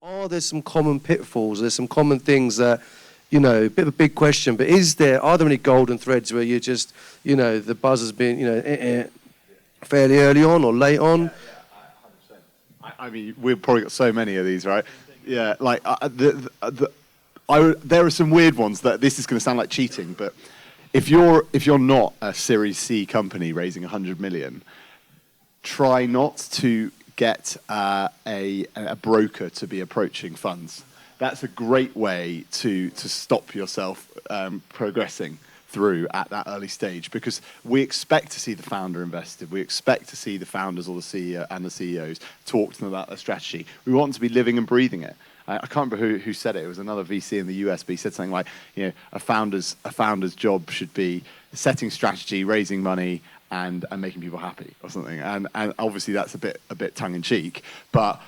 Are there some common pitfalls? There's some common things that, a bit of a big question, but are there any golden threads where you just, the buzz has been, fairly early on or late on? Yeah, 100%. I mean, we've probably got so many of these, right? Yeah, like there are some weird ones that this is going to sound like cheating, but if you're not a Series C company raising 100 million, try not to get a broker to be approaching funds. That's a great way to stop yourself progressing through at that early stage, because we expect to see the founder invested. We expect to see the founders or the CEO and the CEOs talk to them about their strategy. We want to be living and breathing it. I can't remember who said it. It was another VC in the US, but he said something like, a founder's job should be setting strategy, raising money, and making people happy or something. And obviously that's a bit tongue in cheek. But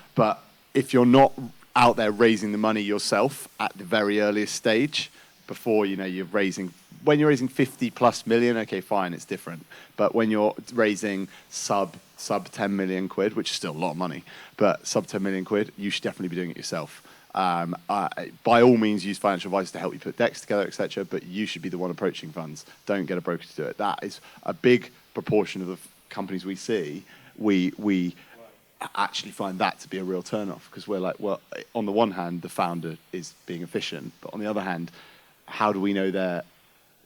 if you're not out there raising the money yourself at the very earliest stage, before when you're raising 50 plus million, okay, fine, it's different. But when you're raising sub 10 million quid, which is still a lot of money, but sub 10 million quid, you should definitely be doing it yourself. By all means, use financial advisors to help you put decks together, etc. But you should be the one approaching funds. Don't get a broker to do it. That is a big proportion of the companies we see. We actually find that to be a real turn-off, because we're like, well, on the one hand, the founder is being efficient, but on the other hand, how do we know they're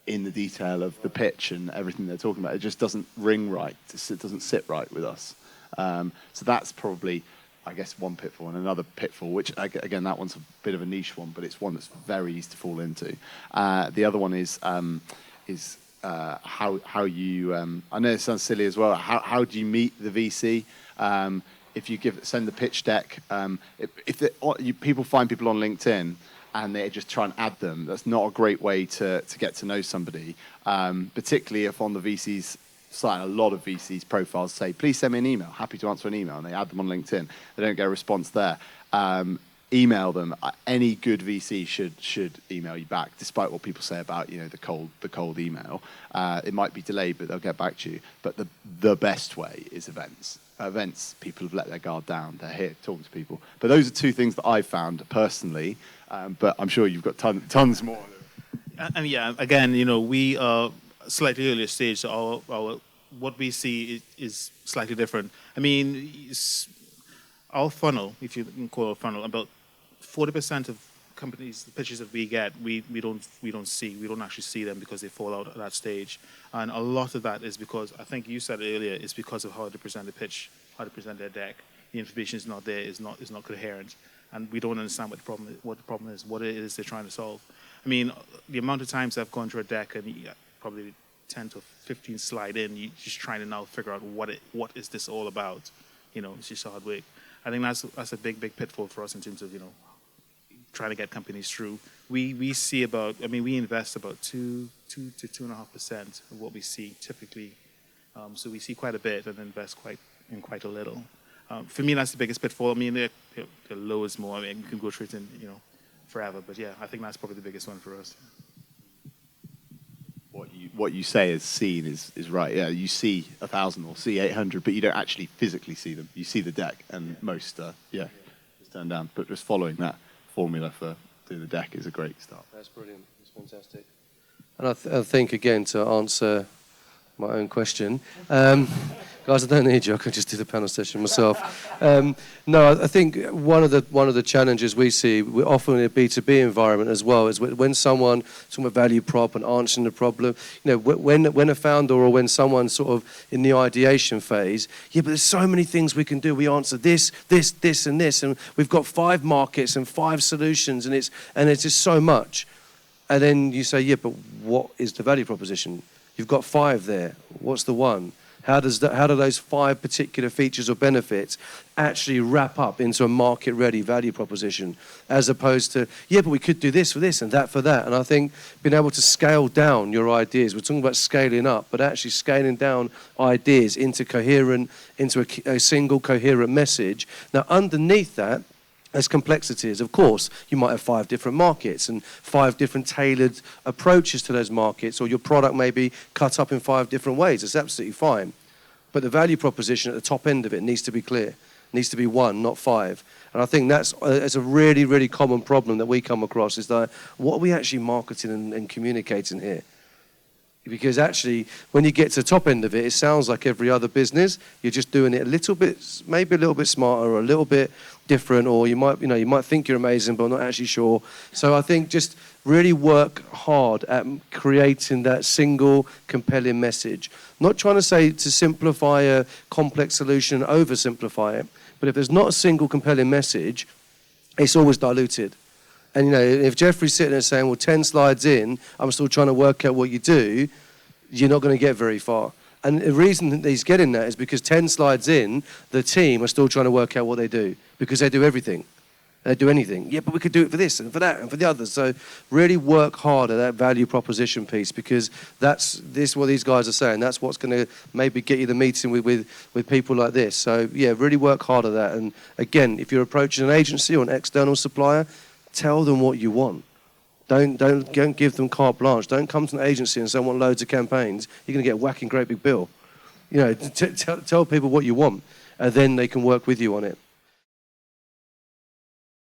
in the detail of the pitch and everything they're talking about? It just doesn't ring right. It doesn't sit right with us. So that's probably, I guess, one pitfall. And another pitfall, which, again, that one's a bit of a niche one, but it's one that's very easy to fall into. The other one is how you, I know it sounds silly as well, how do you meet the VC? If you send the pitch deck, people find people on LinkedIn and they just try and add them, that's not a great way to get to know somebody, particularly if on the VC's site, a lot of VCs profiles say, please send me an email, happy to answer an email, and they add them on LinkedIn. They don't get a response there. Email them. Any good VC should email you back, despite what people say about the cold email. It might be delayed, but they'll get back to you. But the best way is events. Events, people have let their guard down. They're here talking to people. But those are two things that I've found personally. But I'm sure you've got tons more. And yeah, again, we are slightly earlier stage. So our what we see is slightly different. I mean, our funnel, if you can call it a funnel, about 40% of companies, the pitches that we get, we don't actually see them because they fall out at that stage. And a lot of that is because, I think you said earlier, is because of how to present the pitch, how to present their deck. The information is not there, is not coherent, and we don't understand what the problem is, what it is they're trying to solve. I mean, the amount of times I've gone through a deck and probably 10 to 15 slide in, you're just trying to now figure out what is this all about. It's just hard work. I think that's a big pitfall for us in terms of trying to get companies through. We invest about 2 to 2.5% of what we see typically. So we see quite a bit and invest quite a little. For me, that's the biggest pitfall. I mean, the low is more. I mean, you can go through it in forever, but yeah, I think that's probably the biggest one for us. What you say is seen is right. Yeah, you see 1,000 or see 800, but you don't actually physically see them. You see the deck, and most it's turned down. But just following that formula for doing the deck is a great start. That's brilliant. That's fantastic. And I think, again, to answer my own question, guys, I don't need you. I can just do the panel session myself. No, I think one of the challenges we see, often in a B2B environment as well, is when someone talking about value prop and answering the problem. When a founder or when someone's sort of in the ideation phase, but there's so many things we can do. We answer this, and this, and we've got 5 markets and 5 solutions, and it's just so much. And then you say, but what is the value proposition? You've got 5 there. What's the one? How do those 5 particular features or benefits actually wrap up into a market-ready value proposition, as opposed to, but we could do this for this and that for that. And I think being able to scale down your ideas, we're talking about scaling up, but actually scaling down ideas into a single coherent message. Now, underneath that, there's complexities. Of course, you might have 5 different markets and 5 different tailored approaches to those markets, or your product may be cut up in 5 different ways. It's absolutely fine. But the value proposition at the top end of it needs to be clear. It needs to be 1, not 5. And I think that's it's a really, really common problem that we come across is that what are we actually marketing and communicating here? Because actually, when you get to the top end of it, it sounds like every other business. You're just doing it a little bit, maybe a little bit smarter or a little bit different, or you might think you're amazing, but not actually sure. So I think just really work hard at creating that single compelling message. Not trying to say to simplify a complex solution, oversimplify it, but if there's not a single compelling message, it's always diluted. And, if Jeffrey's sitting there saying, well, 10 slides in, I'm still trying to work out what you do, you're not going to get very far. And the reason that he's getting that is because 10 slides in, the team are still trying to work out what they do because they do everything. They do anything. Yeah, but we could do it for this and for that and for the others. So really work hard at that value proposition piece because that's what these guys are saying. That's what's going to maybe get you the meeting with people like this. So, yeah, really work hard at that. And, again, if you're approaching an agency or an external supplier, tell them what you want. Don't give them carte blanche. Don't come to an agency and say, I want loads of campaigns. You're going to get a whacking great big bill. Tell people what you want, and then they can work with you on it.